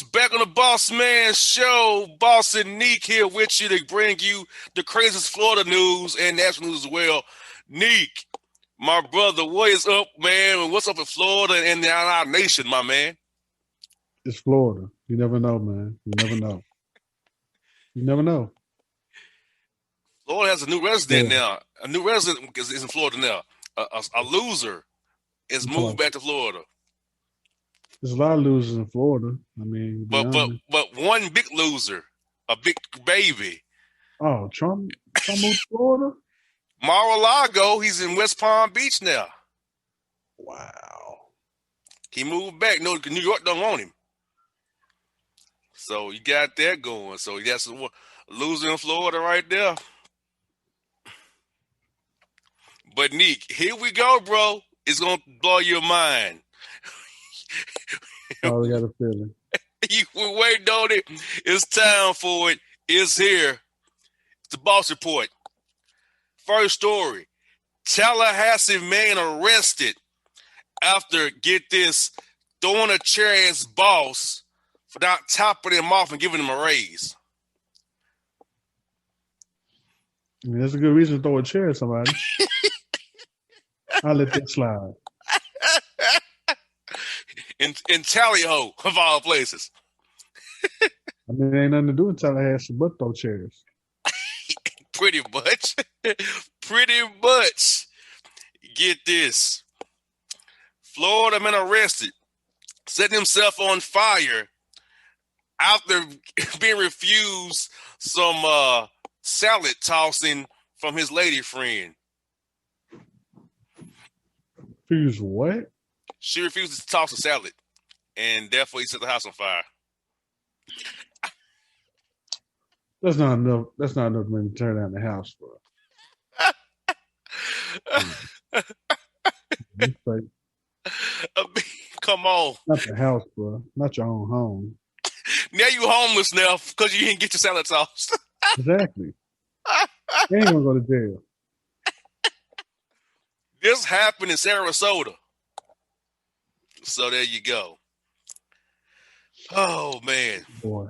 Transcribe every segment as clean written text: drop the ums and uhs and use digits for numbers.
folks, back on the Bossman Show. Bossman Neek here with you to bring you the craziest Florida news and national news as well. Neek, my brother, what is up, man? What's up in Florida and in our nation, my man? It's Florida. You never know, man. You never know. You never know. Florida has a new resident Yeah. now. A new resident is in Florida now. A loser is moved back to Florida. There's a lot of losers in Florida. I mean, to be But honest. one big loser, a big baby. Oh, Trump moved to Florida? Mar-a-Lago, he's in West Palm Beach now. Wow. He moved back. No, New York don't want him. So you got that going. So you got some loser in Florida right there. But Neek, here we go, bro. It's gonna blow your mind. I already got a feeling. You were waiting on it. It's time for it. It's here. It's the Boss Report. First story. Tallahassee man arrested after, get this, throwing a chair at his boss for not topping him off and giving him a raise. I mean, that's a good reason to throw a chair at somebody. I'll let that slide. In Tally-Ho, of all places. I mean, there ain't nothing to do in Tallahassee but throw chairs. Pretty much. Pretty much. Get this. Florida man arrested, setting himself on fire after being refused some salad tossing from his lady friend. Refuse what? She refuses to toss a salad, and therefore he set the house on fire. That's not enough. That's not enough to make me turn down the house, bro. Come on. Not the house, bro. Not your own home. Now you homeless now because you didn't get your salad tossed. Exactly. You ain't gonna go to jail. This happened in Sarasota. So there you go. Oh, man. Boy.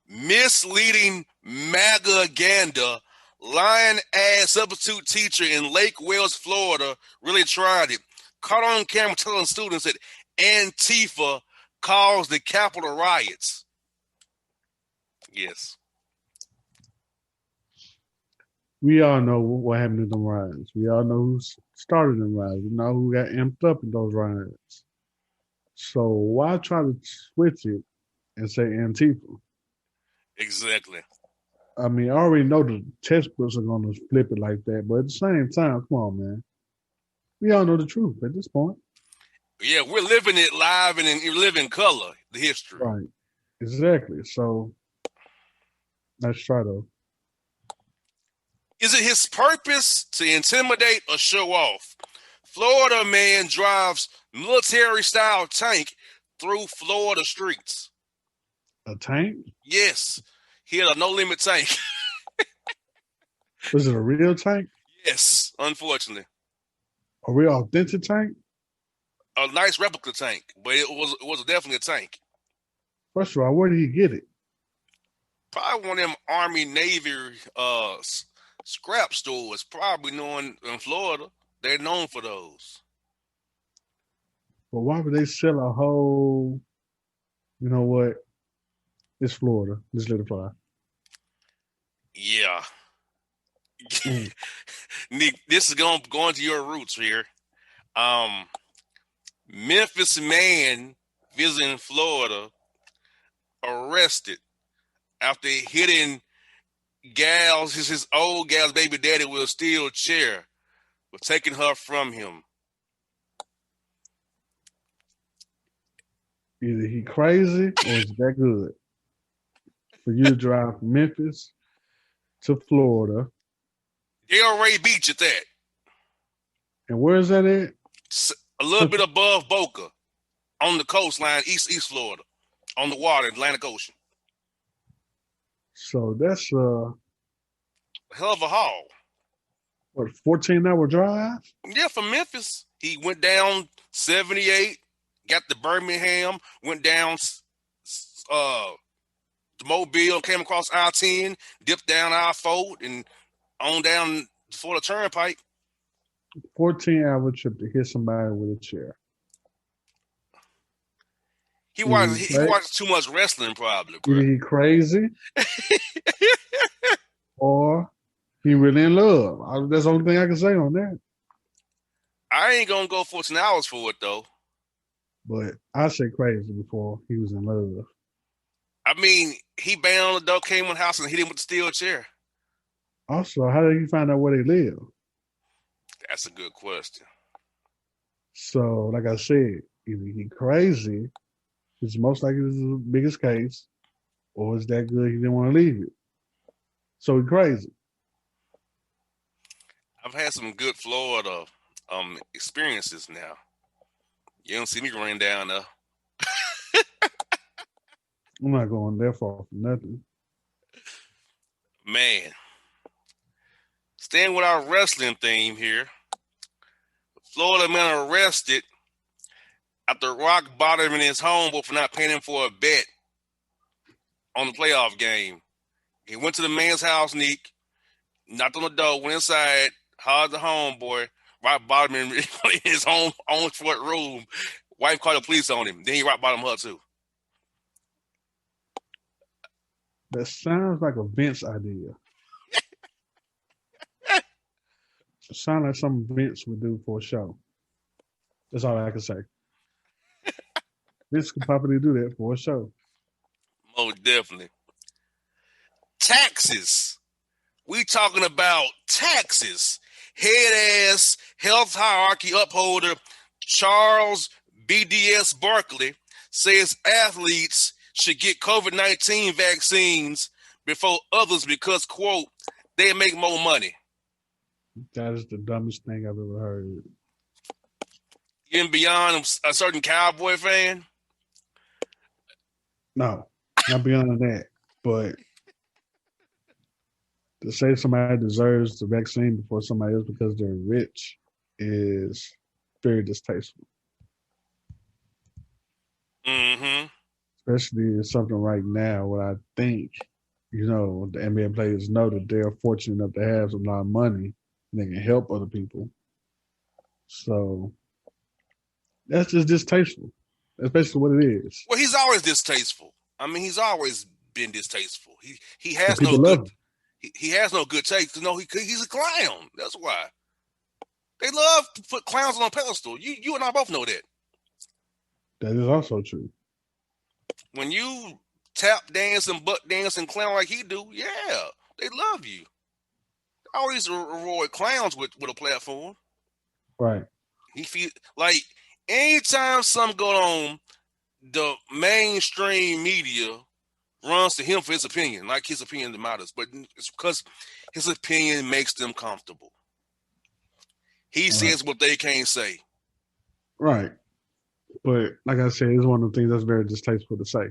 Misleading MAGA-ganda, lying-ass substitute teacher in Lake Wales, Florida, really tried it. Caught on camera telling students that Antifa caused the Capitol riots. Yes. We all know what happened to them riots. We all know who started them riots. We know who got amped up in those riots. So why try to switch it and say Antifa? Exactly. I mean, I already know the textbooks are going to flip it like that, but at the same time, come on, man. We all know the truth at this point. Yeah, we're living it live and in living color, the history. Right. Exactly. So let's try though. Is it his purpose to intimidate or show off? Florida man drives military-style tank through Florida streets. A tank? Yes. He had a no-limit tank. Was it a real tank? Yes, unfortunately. A real authentic tank? A nice replica tank, but it was definitely a tank. First of all, where did he get it? Probably one of them Army, Navy scrap stores, probably known in Florida. They're known for those. But why would they sell a whole, you know what? It's Florida. Just let it fly. Yeah. Nick, this is going to your roots here. Memphis man visiting Florida arrested after hitting his old gal's baby daddy with a steel chair for taking her from him. Either he crazy or it's that good for you to drive from Memphis to Florida. JR Beach at that. And where is that at? A little bit above Boca, on the coastline, East Florida, on the water, Atlantic Ocean. So that's a hell of a haul. What, 14-hour drive? Yeah, from Memphis. He went down 78, got to Birmingham, went down the Mobile, came across I-10, dipped down I-4, and on down for the turnpike. 14-hour trip to hit somebody with a chair. He watched too much wrestling, probably, bro. Either he crazy or he really in love. That's the only thing I can say on that. I ain't gonna go 14 hours for it though. But I said crazy before he was in love. I mean, he banged on the door, came in the house, and hit him with the steel chair. Also, how did he find out where they live? That's a good question. So, like I said, either he crazy, which most likely is the biggest case, or it's that good he didn't want to leave it. So he crazy. I've had some good Florida experiences now. You don't see me running down there. I'm not going that far for nothing. Man. Staying with our wrestling theme here. Florida man arrested after rock bottoming his homeboy for not paying him for a bet on the playoff game. He went to the man's house, Neek, knocked on the door, went inside, hollered the homeboy, rock bottoming in his own front room. Wife called the police on him. Then he rock bottomed her too. That sounds like a Vince idea. It sounds like something Vince would do for a show. That's all I can say. Vince could probably do that for a show. Most definitely. Taxes. We talking about taxes. Head ass health hierarchy upholder Charles BDS Barkley says athletes should get COVID-19 vaccines before others because, quote, they make more money. That is the dumbest thing I've ever heard. Getting beyond a certain Cowboy fan? No, not beyond that. But to say somebody deserves the vaccine before somebody else because they're rich is very distasteful. Mm-hmm. Especially in something right now where I think, the NBA players know that they're fortunate enough to have a lot of money and they can help other people. So that's just distasteful. That's basically what it is. Well, he's always distasteful. I mean, he's always been distasteful. He has people no love good. him. He has no good taste. No, he's a clown. That's why they love to put clowns on a pedestal. You and I both know that. That is also true. When you tap dance and butt dance and clown like he do, yeah, they love you. All these reward clowns with a platform. Right. He feel like anytime something go on, the mainstream media runs to him for his opinion, like his opinion matters. But it's because his opinion makes them comfortable. He says what they can't say. Right. But like I said, it's one of the things that's very distasteful to say.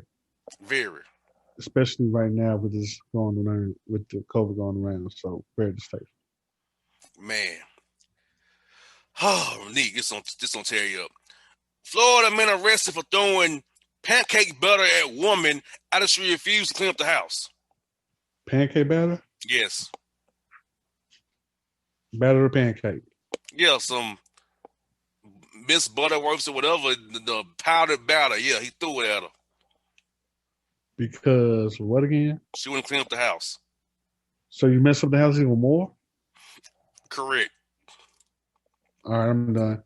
Very. Especially right now with this going around, with the COVID going around. So very distasteful. Man. Oh, Neek, this don't tear you up. Florida men arrested for throwing pancake butter at woman after she refused to clean up the house. Pancake batter? Yes. Batter or pancake? Yeah, some Miss Butterworths or whatever, the powdered batter. Yeah, he threw it at her. Because what again? She wouldn't clean up the house. So you mess up the house even more? Correct. All right, I'm done.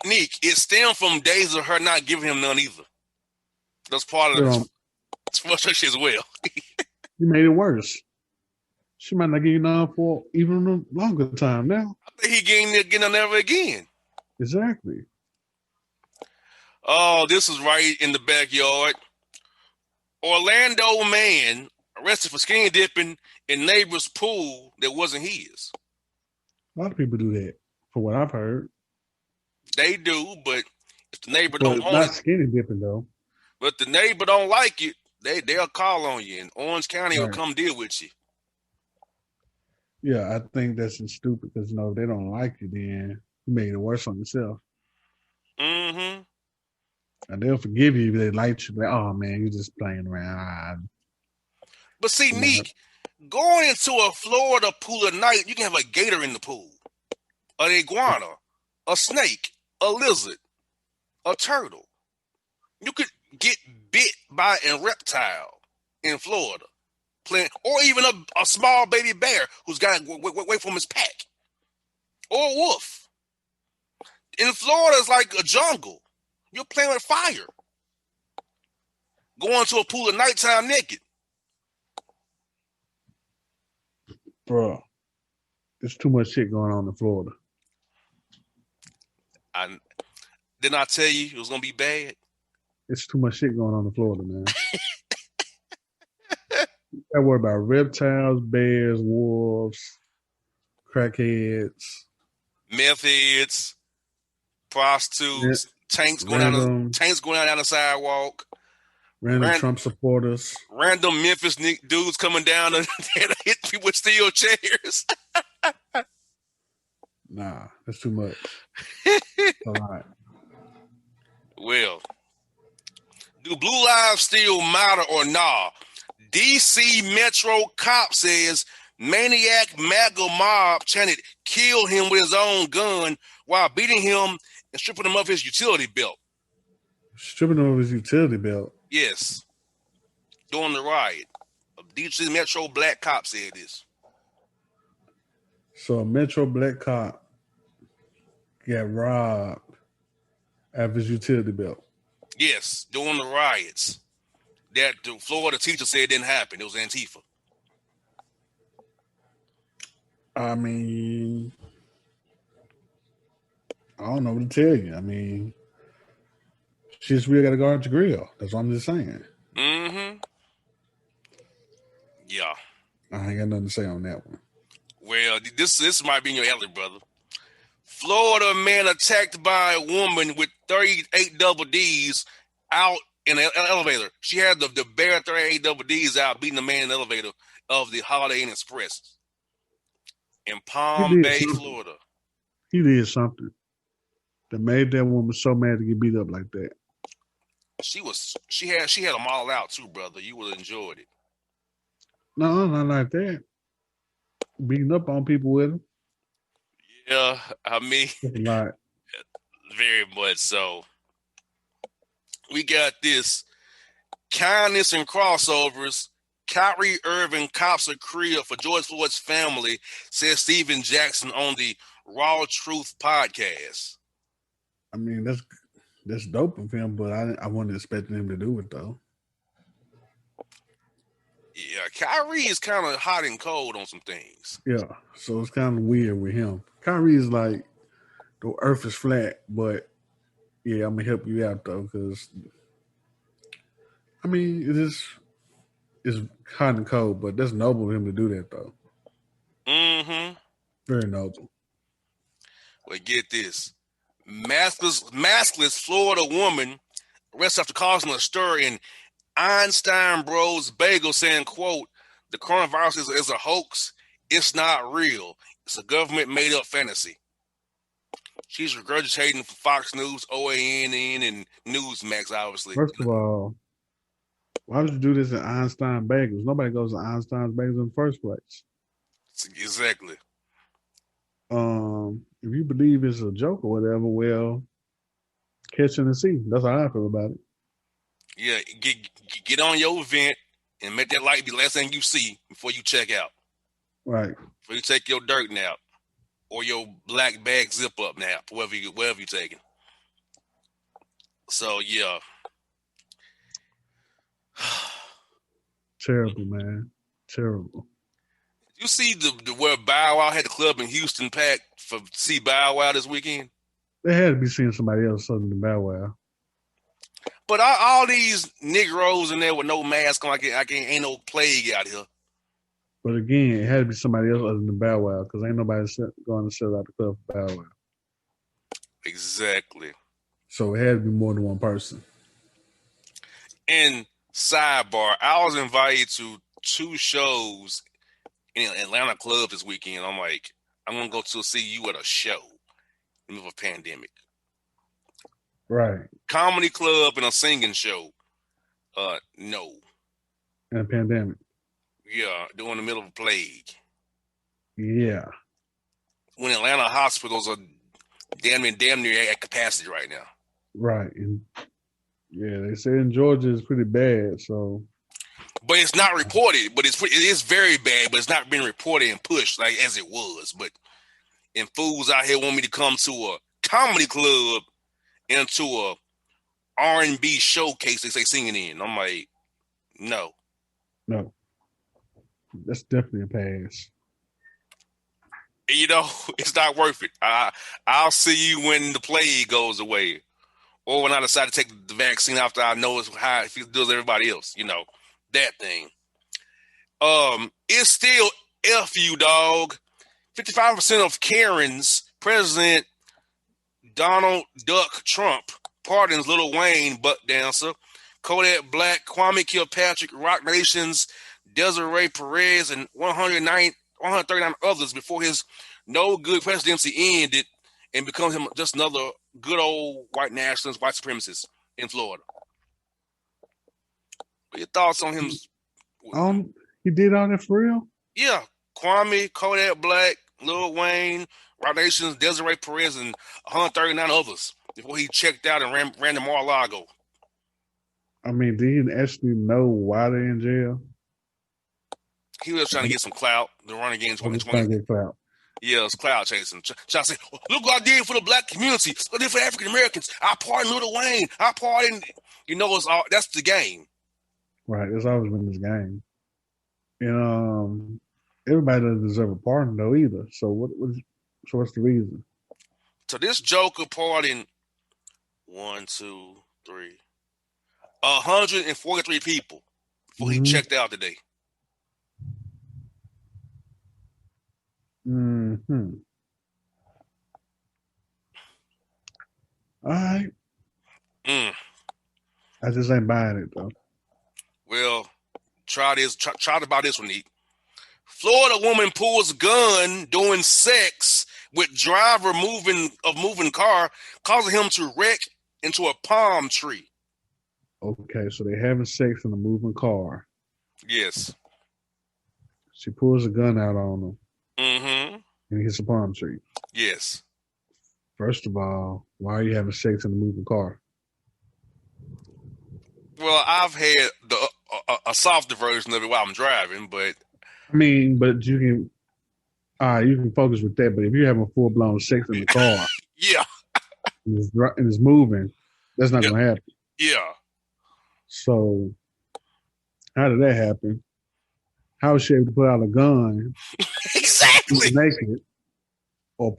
Neek, it stemmed from days of her not giving him none either. That's part of the frustration as well. You made it worse. She might not give you none for even a longer time now. I think he getting on ever again. Exactly. Oh, this is right in the backyard. Orlando man arrested for skinny dipping in neighbor's pool that wasn't his. A lot of people do that, for what I've heard. They do, but if the neighbor But don't want not it, skinny dipping though. but the neighbor don't like it, they'll call on you, and Orange County will Right. come deal with you. Yeah, I think that's just stupid because if they don't like you, then you made it worse on yourself. Mm-hmm. And they'll forgive you if they like you. Like, oh man, you just playing around. But see, You know, Neek, going into a Florida pool at night, you can have a gator in the pool, an iguana, a snake, a lizard, a turtle. You could get bit by a reptile in Florida, playing, or even a small baby bear who's got away from his pack, or a wolf. In Florida, it's like a jungle. You're playing with fire. Going to a pool at nighttime naked. bro, there's too much shit going on in Florida. Didn't I tell you it was gonna be bad? It's too much shit going on in Florida, man. I worry about reptiles, bears, wolves, crackheads, Meth heads, prostitutes, tanks going down the sidewalk, random Trump supporters, random Memphis dudes coming down and hit people with steel chairs. Nah, that's too much. All right. Well, do blue lives still matter or nah? DC Metro cop says maniac MAGA mob chanted "kill him" with his own gun while beating him and stripping him of his utility belt. Stripping him of his utility belt? Yes. During the riot. A DC Metro black cop said this. So a Metro black cop got robbed of his utility belt. Yes, during the riots. That the Florida teacher said didn't happen. It was Antifa. I mean, I don't know what to tell you. I mean, she just really got to guard your grill. That's what I'm just saying. Mm-hmm. Yeah. I ain't got nothing to say on that one. Well, this might be in your alley, brother. Florida man attacked by a woman with 38 double Ds out in an elevator. She had the bare 38 double Ds out beating the man in the elevator of the Holiday Inn Express in Palm Bay, Florida. He did something that made that woman so mad to get beat up like that. She had them all out too, brother. You would have enjoyed it. No, not like that. Beating up on people with him. Yeah, I mean, not very much so. We got this kindness and crossovers. Kyrie Irving cops a crib for George Floyd's family, says Steven Jackson on the Raw Truth podcast. I mean, that's dope of him, but I wasn't expecting him to do it though. Yeah, Kyrie is kind of hot and cold on some things. Yeah, so it's kind of weird with him. Kyrie is like, the earth is flat, but yeah, I'm gonna help you out though, because I mean, it's hot and cold, but that's noble of him to do that though. Mm-hmm. Very noble. Well, get this. Maskless Florida woman arrested after causing a stir in Einstein Bros Bagel, saying, quote, "The coronavirus is a hoax. It's not real. It's a government made up fantasy." She's regurgitating for Fox News, OANN, and Newsmax, obviously. First of all, why would you do this at Einstein Bagels? Nobody goes to Einstein's Bagels in the first place. Exactly. If you believe it's a joke or whatever, well, catch and see. That's how I feel about it. Yeah, get on your event and make that light be the last thing you see before you check out. Right. Before you take your dirt nap or your black bag zip up nap, wherever you're taking. So yeah. Terrible, man. Terrible. You see the where Bow Wow had the club in Houston packed for see Bow Wow this weekend? They had to be seeing somebody else other than Bow Wow. But all these Negroes in there with no mask on, ain't no plague out here. But again, it had to be somebody else other than Bow Wow, because ain't nobody going to sell out the club for Bow Wow. Exactly. So it had to be more than one person. And sidebar, I was invited to 2 shows in Atlanta clubs this weekend. I'm like, I'm gonna go to see you at a show in the middle of a pandemic. Right. comedy club and a singing show. No. In a pandemic. Yeah, during the middle of a plague. Yeah. When Atlanta hospitals are damn near at capacity right now. Right. And yeah, they say in Georgia it's pretty bad. So, but it's not reported. But it is very bad. But it's not being reported and pushed like as it was. But and fools out here want me to come to a comedy club and to a R&B showcase they say singing in. I'm like, no. That's definitely a pass. You know, it's not worth it. I'll see you when the plague goes away, or when I decide to take the vaccine after I know it's how it feels everybody else. You know, that thing. It's still F you, dog. 55% of Karens, President Donald Duck Trump pardons Lil Wayne, butt dancer, Kodak Black, Kwame Kilpatrick, Rock Nation's Desiree Perez, and 139 others before his no good presidency ended and becomes him just another good old white nationalist, white supremacist in Florida. What are your thoughts on him? He did all that for real? Yeah. Kwame, Kodak Black, Lil Wayne, Rock Nation's Desiree Perez, and 139 others before he checked out and ran to Mar-a-Lago. I mean, did he actually know why they're in jail? He was trying to get some clout. The running game 2020. Trying to get clout. Yeah, it's clout chasing. Trying to say, look what I did for the black community. What I did for African Americans. I pardoned Lil Wayne. I pardoned. You know, it's all that's the game. Right. It's always been this game. And everybody doesn't deserve a pardon though either. So what's the reason? So this Joker pardoned 143 people before he checked out today. Mm-hmm. All right. I just ain't buying it though. Well, try to buy this one, Neek. Florida woman pulls gun doing sex with driver moving car, causing him to wreck into a palm tree. Okay, so they're having sex in a moving car. Yes. She pulls a gun out on him. Mm-hmm. And he hits a palm tree. Yes. First of all, why are you having sex in a moving car? Well, I've had a softer version of it while I'm driving, but I mean, but you can focus with that. But if you're having full blown sex in the car, yeah, and it's moving, that's not gonna happen. Yeah. So, how did that happen? How was she able to put out a gun? Exactly. Naked, or with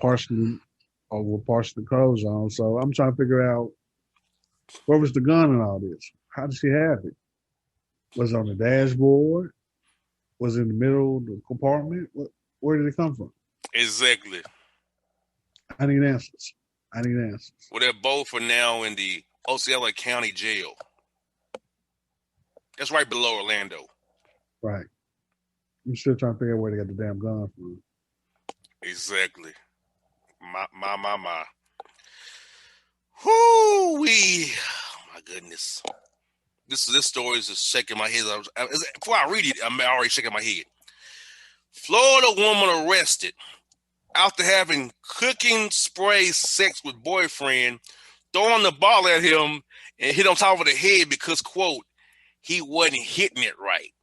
partially clothes on. So I'm trying to figure out where was the gun in all this? How did she have it? Was it on the dashboard? Was it in the middle of the compartment? Where did it come from? Exactly. I need answers. Well, they're both are now in the Osceola County Jail. That's right below Orlando. Right. I'm still trying to figure out where they got the damn gun from. Exactly. My. Whoo-wee. Oh, my goodness. This story is just shaking my head. Before I read it, I'm already shaking my head. Florida woman arrested after having cooking spray sex with boyfriend, throwing the ball at him and hit on top of the head because, quote, he wasn't hitting it right.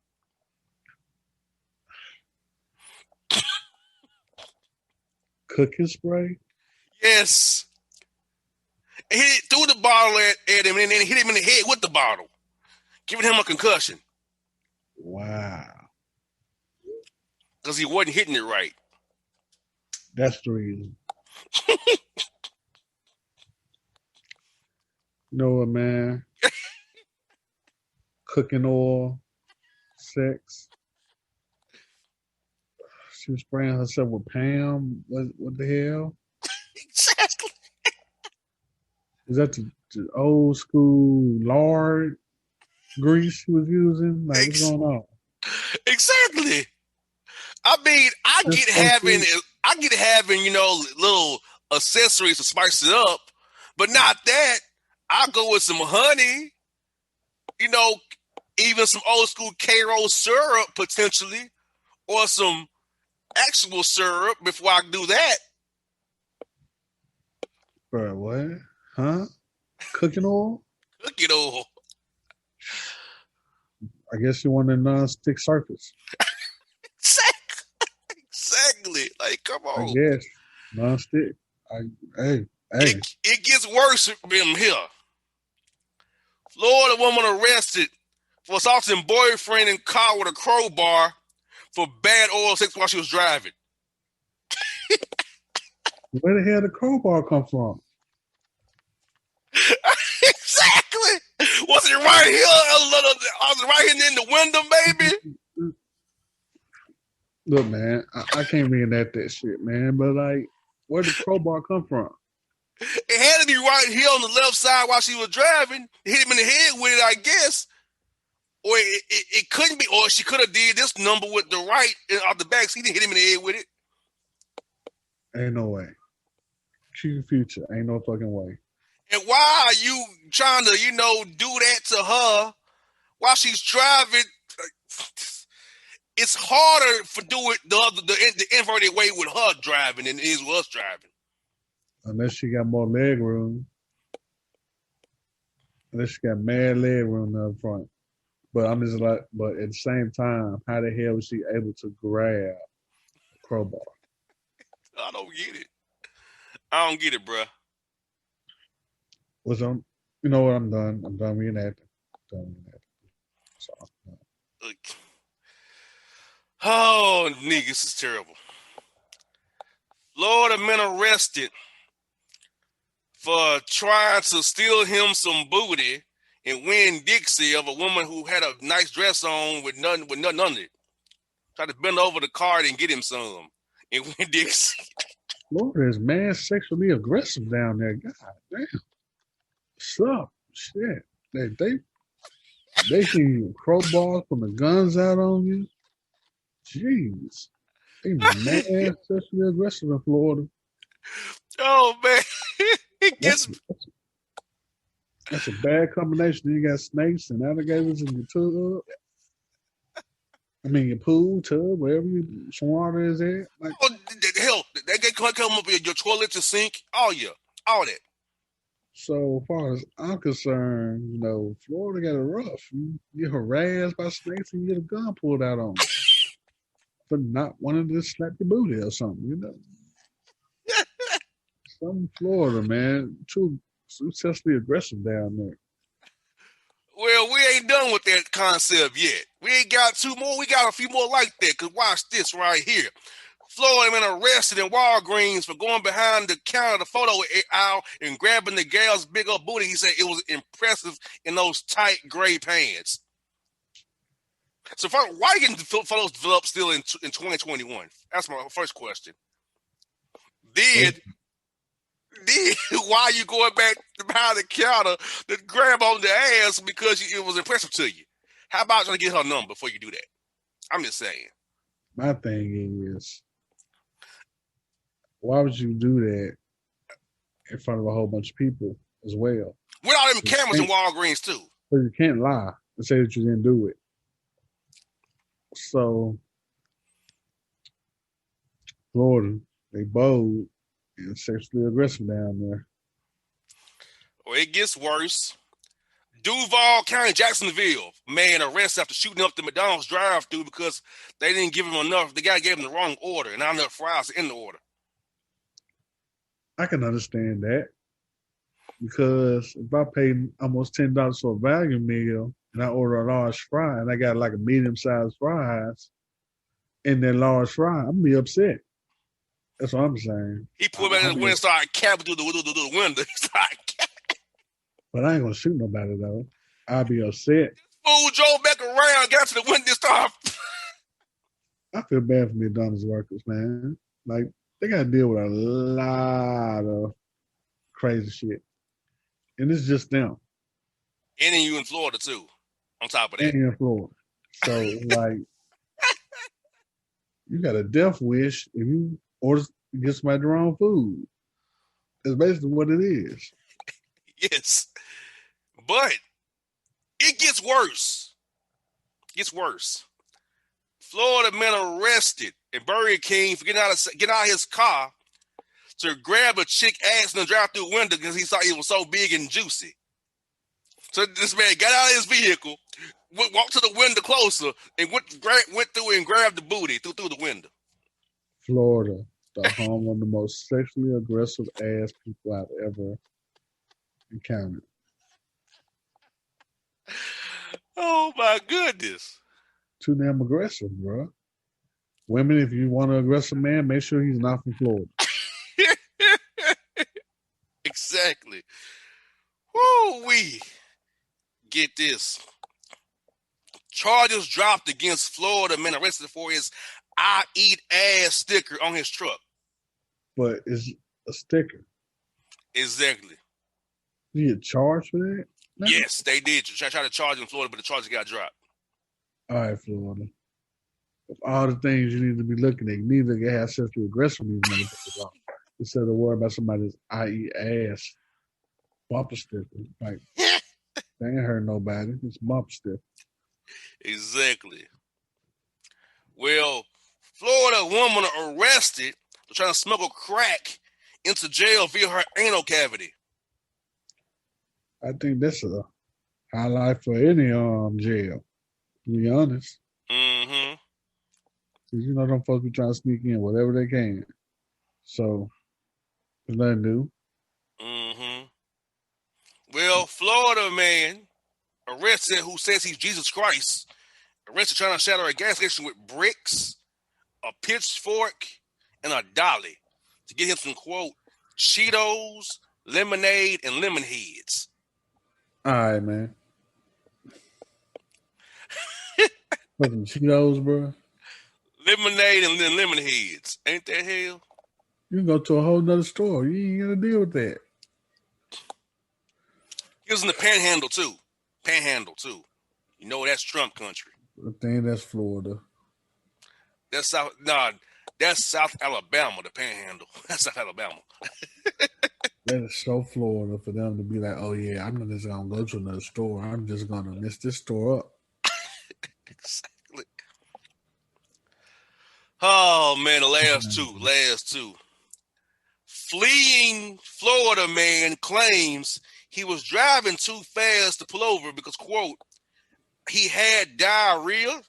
Cooking spray? Yes. And he threw the bottle at him and then hit him in the head with the bottle, giving him a concussion. Wow. Because he wasn't hitting it right. That's the reason. You know what, man? Cooking oil, sex. She was spraying herself with Pam. What the hell? Exactly. Is that the old school lard grease she was using? Like, what's going on? Exactly. I mean, I get having, little accessories to spice it up, but not that. I'll go with some honey, even some old school K-Roll syrup potentially, or some actual syrup before I do that. Bro, what? Huh? Cooking oil? Cooking oil. I guess you want a non-stick surface. Exactly. Like, come I on. guess. Non-stick. Hey. It gets worse from here. Florida woman arrested for assaulting boyfriend in car with a crowbar for bad oral sex while she was driving. Where the hell did the crowbar come from? Exactly. Was it right here? Was it right here in the window, maybe? Look, man, I can't reenact that shit, man. But like, where did the crowbar come from? It had to be right here on the left side while she was driving. Hit him in the head with it, I guess. Or it couldn't be. Or she could have did this number with the right out the back. So he didn't hit him in the head with it. Ain't no way. Cheap future. Ain't no fucking way. And why are you trying to, do that to her while she's driving? It's harder to do it the inverted way with her driving than it is with us driving. Unless she got more leg room. Unless she got mad leg room up front. But I'm just like, but at the same time, how the hell was she able to grab a crowbar? I don't get it. I don't get it, bruh. You know what? I'm done. I'm done reenacting. So, oh, niggas is terrible. Florida man arrested for trying to steal him some booty and win Dixie of a woman who had a nice dress on with nothing on it. Tried to bend over the cart and get him some and win Dixie. Florida is mad sexually aggressive down there. God damn. What's up? Shit. They see crowbars from the guns out on you. Jeez. They mad sexually aggressive in Florida. Oh, man. That's a bad combination. You got snakes and alligators in your tub. Your pool, tub, wherever your water is at. Like, hell, they come up with your toilet, your sink, all that. So as far as I'm concerned, Florida got it rough. You get harassed by snakes and you get a gun pulled out on you for not wanting to slap your booty or something, Some Florida, man, too sexually aggressive down there. Well, we ain't done with that concept yet. We ain't got two more. We got a few more like that. Because watch this right here. Florida man arrested in Walgreens for going behind the counter, the photo aisle, and grabbing the gal's big old booty. He said it was impressive in those tight gray pants. So why getting photos developed still in 2021? That's my first question. Then why are you going back behind the counter to grab on the ass because it was impressive to you? How about trying to get her number before you do that? I'm just saying. My thing is, why would you do that in front of a whole bunch of people as well? With all them cameras in Walgreens too. But you can't lie and say that you didn't do it. So, Florida, they bold and sexually aggressive down there. Well, it gets worse. Duval County, Jacksonville, man arrested after shooting up the McDonald's drive-thru because they didn't give him enough. The guy gave him the wrong order, and not enough fries in the order. I can understand that because if I pay almost $10 for a value meal and I order a large fry and I got like a medium-sized fries in that large fry, I'm gonna be upset. That's what I'm saying. He pulled back in the window and started capping through the window. But I ain't gonna shoot nobody though. I'll be upset. Fool drove back around, got to the window, and started. I feel bad for McDonald's workers, man. Like, they got to deal with a lot of crazy shit. And it's just them. And then you in Florida, too, on top of that. And in Florida. So, like, you got a death wish if you order, get somebody the wrong food. That's basically what it is. Yes. But it gets worse. Florida man arrested in Burger King for getting out of his car to grab a chick ass in the drive-through window because he thought it was so big and juicy. So this man got out of his vehicle, walked to the window closer, and went through and grabbed the booty through the window. Florida, the home of the most sexually aggressive ass people I've ever encountered. Oh my goodness. Too damn aggressive, bro. Women, if you want an aggressive man, make sure he's not from Florida. Exactly. Woo wee. Get this. Charges dropped against Florida man arrested for his "I eat ass" sticker on his truck. But it's a sticker. Exactly. You get charged for that? No. Yes, they did. Try to charge in Florida, but the charges got dropped. All right, Florida. Of all the things you need to be looking at, you need to have sexual aggression with these motherfuckers off. Instead of worrying about somebody's "I eat ass" bumper sticker. Like, they ain't hurt nobody. It's bumper sticker. Exactly. Well, Florida woman arrested for trying to smuggle crack into jail via her anal cavity. I think that's a highlight for any jail, to be honest. Mm-hmm. Because you know them folks be trying to sneak in whatever they can. So, there's nothing new. Mm-hmm. Well, Florida man arrested who says he's Jesus Christ, arrested trying to shatter a gas station with bricks, a pitchfork, and a dolly to get him some, quote, Cheetos, lemonade, and lemon heads. All right, man. Fucking Cheetos, bro. Lemonade and then lemon heads. Ain't that hell? You can go to a whole nother store. You ain't gonna deal with that. He was in the Panhandle too. You know that's Trump country. I think that's Florida. That's South Alabama, the Panhandle. That's South Alabama. That is so Florida for them to be like, oh yeah, I'm not just gonna go to another store. I'm just gonna mess this store up. Exactly. Oh man, the last two. Fleeing Florida man claims he was driving too fast to pull over because, quote, he had diarrhea,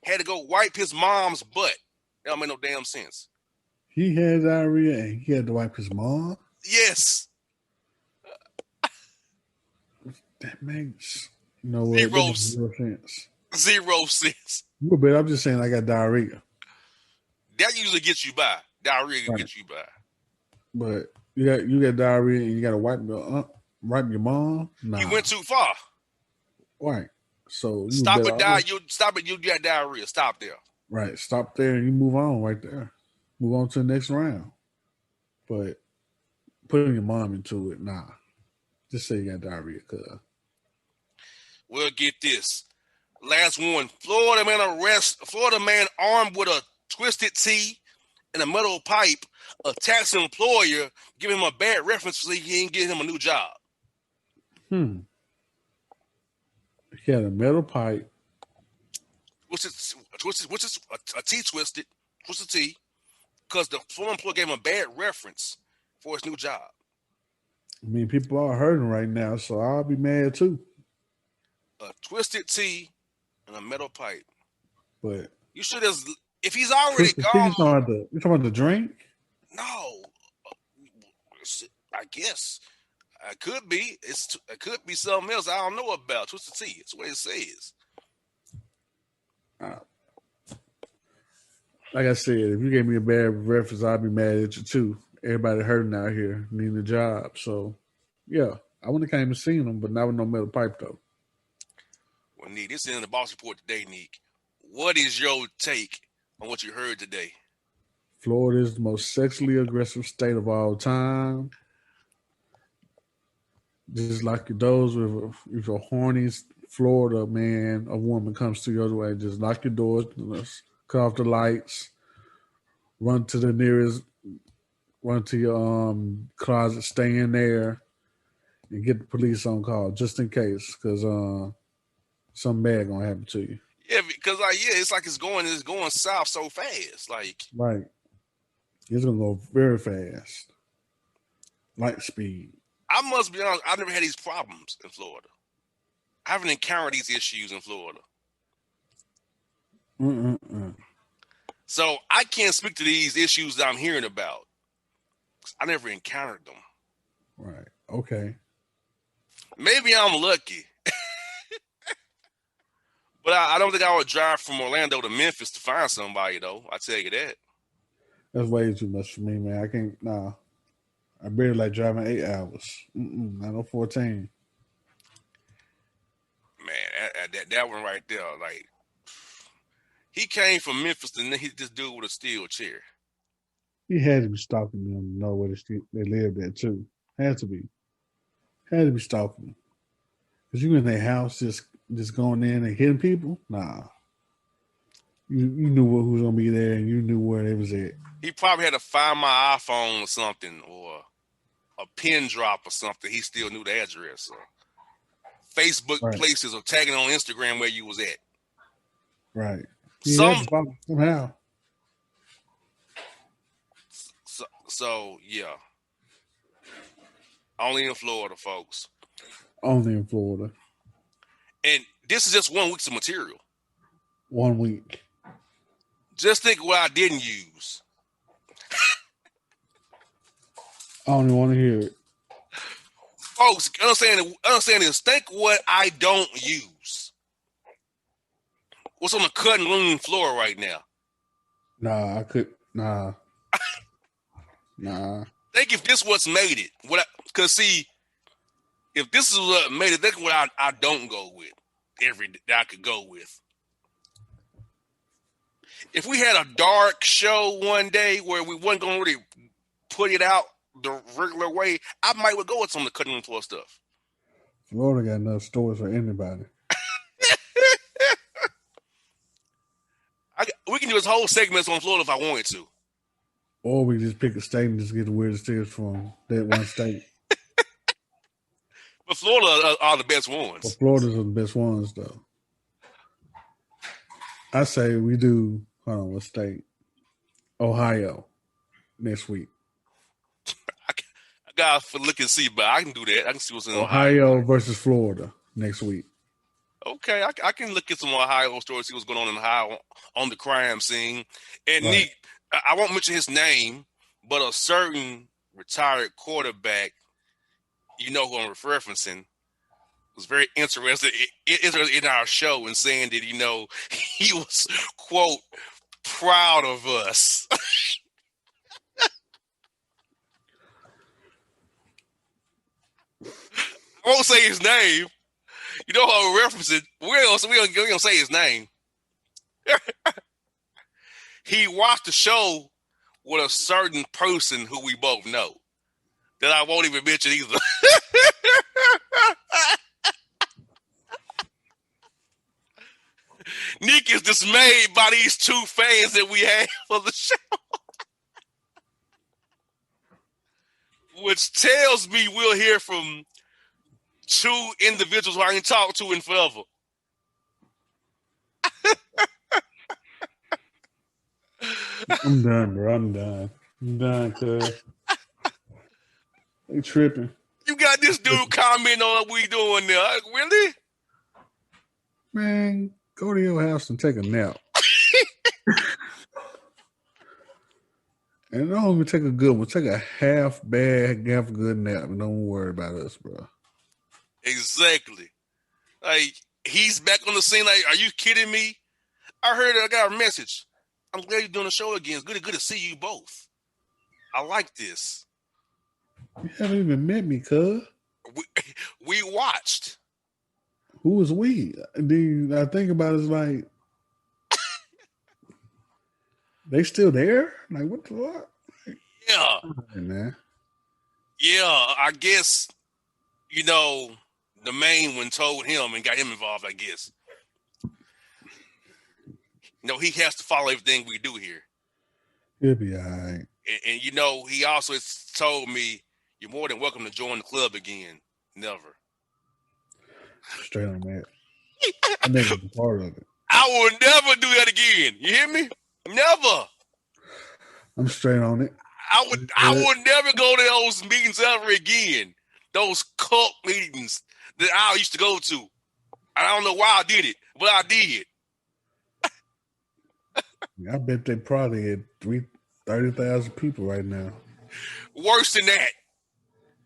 had to go wipe his mom's butt. That don't make no damn sense. He had diarrhea and he had to wipe his mom? Yes. That makes no Zero sense. 0 cents. But I'm just saying I got diarrhea. That usually gets you by. Diarrhea can get you by. But you got diarrhea and you got to wipe your mom? Nah. He went too far. Right. So you stop it. You got diarrhea. Stop there. Right. Stop there and you move on right there. Move on to the next round. But putting your mom into it, nah. Just say you got diarrhea, cuz. Well, get this. Last one. Florida man armed with a twisted T and a metal pipe attacks an employer, giving him a bad reference so he can get him a new job. He had a metal pipe. Which is a T twisted. Twisted T. Because the former employer gave him a bad reference for his new job. I mean, people are hurting right now, so I'll be mad too. A twisted T and a metal pipe. But you should have, if he's already gone. You talking about the drink? No. I guess. It could be. It could be something else I don't know about. Twisted T. That's what it says. Like I said, if you gave me a bad reference, I'd be mad at you too. Everybody hurting out here, needing a job. So, yeah, I wouldn't have came and seen them, but not with no metal pipe though. Well, Neek, this is in the Boss Report today, Neek. What is your take on what you heard today? Florida is the most sexually aggressive state of all time. Just like those if a horny Florida man, a woman comes to your way, just lock your doors, cut off the lights, run to your closet, stay in there, and get the police on call just in case, because something bad gonna happen to you. Yeah, because it's like it's going south so fast. Like, Right. It's gonna go very fast. Light speed. I must be honest, I've never had these problems in Florida. I haven't encountered these issues in Florida. So I can't speak to these issues that I'm hearing about. I never encountered them. Right. Okay. Maybe I'm lucky. But I don't think I would drive from Orlando to Memphis to find somebody, though. I tell you that. That's way too much for me, man. I can't. Nah. I barely like driving 8 hours. Not no 14. Man, that one right there, like, he came from Memphis and then he just dude with a steel chair. He had to be stalking them to know where they lived at too. Had to be. Had to be stalking them. Cause you in their house just going in and hitting people? Nah. You knew who was gonna be there and you knew where they was at. He probably had to find my iPhone or something, or a pin drop or something. He still knew the address. Or Facebook places or tagging on Instagram where you was at. Right. Somehow. So yeah. Only in Florida, folks. Only in Florida. And this is just 1 week's of material. 1 week. Just think what I didn't use. I don't even want to hear it. Folks, understand this. Think what I don't use. What's on the cutting room floor right now? Nah, I could. Nah. Nah. Think if this what's made it. Because see, if this is what made it, think what I don't go with. That I could go with. If we had a dark show one day where we wasn't going to really put it out the regular way, I might would go with some of the cutting room floor stuff. Florida got enough stores for anybody. We can do this whole segment on Florida if I wanted to. Or we just pick a state and just get the weirdest tips from that one state. But Florida are the best ones. But Florida's are the best ones, though. I say we do, hold on, what state? Ohio next week. I got to look and see, but I can do that. I can see what's in Ohio versus Florida next week. Okay, I can look at some Ohio stories, see what's going on in Ohio on the crime scene. And right. Neek, I won't mention his name, but a certain retired quarterback, you know who I'm referencing, was very interested in our show and saying that, you know, he was, quote, proud of us. I won't say his name. You know how we're referencing. We don't say his name. He watched the show with a certain person who we both know that I won't even mention either. Nick is dismayed by these two fans that we have for the show. Which tells me we'll hear from two individuals who I ain't talked to in forever. I'm done, bro. I'm done, cuz. They tripping. You got this dude commenting on what we doing there. Like, really? Man, go to your house and take a nap. And don't even take a good one. Take a half bad, half good nap. And don't worry about us, bro. Exactly. Like, he's back on the scene. Like, are you kidding me? I got a message. I'm glad you're doing the show again. It's good to see you both. I like this. You haven't even met me, cuz. We watched. Who was we? I think about it, it's like, they still there? Like, what the fuck? Yeah. Hey, man. Yeah, I guess, you know, the main one told him and got him involved, I guess. You know, he has to follow everything we do here. He'll be all right. And you know, he also told me, you're more than welcome to join the club again, Never. Straight on that. I never been part of it. I will never do that again. You hear me? Never. I'm straight on it. I would never go to those meetings ever again. Those cult meetings that I used to go to. I don't know why I did it, but I did. I bet they probably had 30,000 people right now. Worse than that.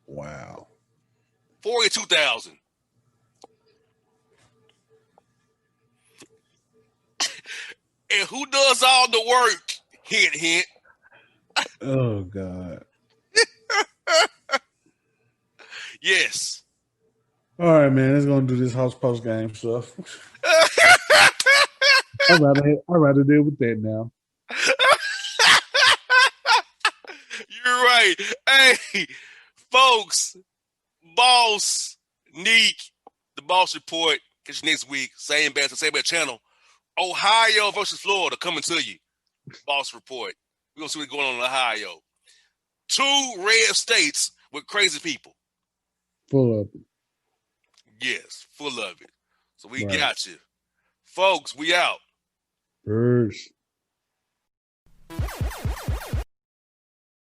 Wow. 42,000. And who does all the work? Hint, hint. Oh, God. Yes. All right, man. Let's go do this house post game stuff. I'd rather deal with that now. You're right. Hey, folks, Boss Neek, the Boss Report. Catch you next week. Same bad channel. Ohio versus Florida coming to you. Boss Report. We're going to see what's going on in Ohio. 2 red states with crazy people. Full of it. Yes, full of it. So we Right. got you. Folks, we out. Peace.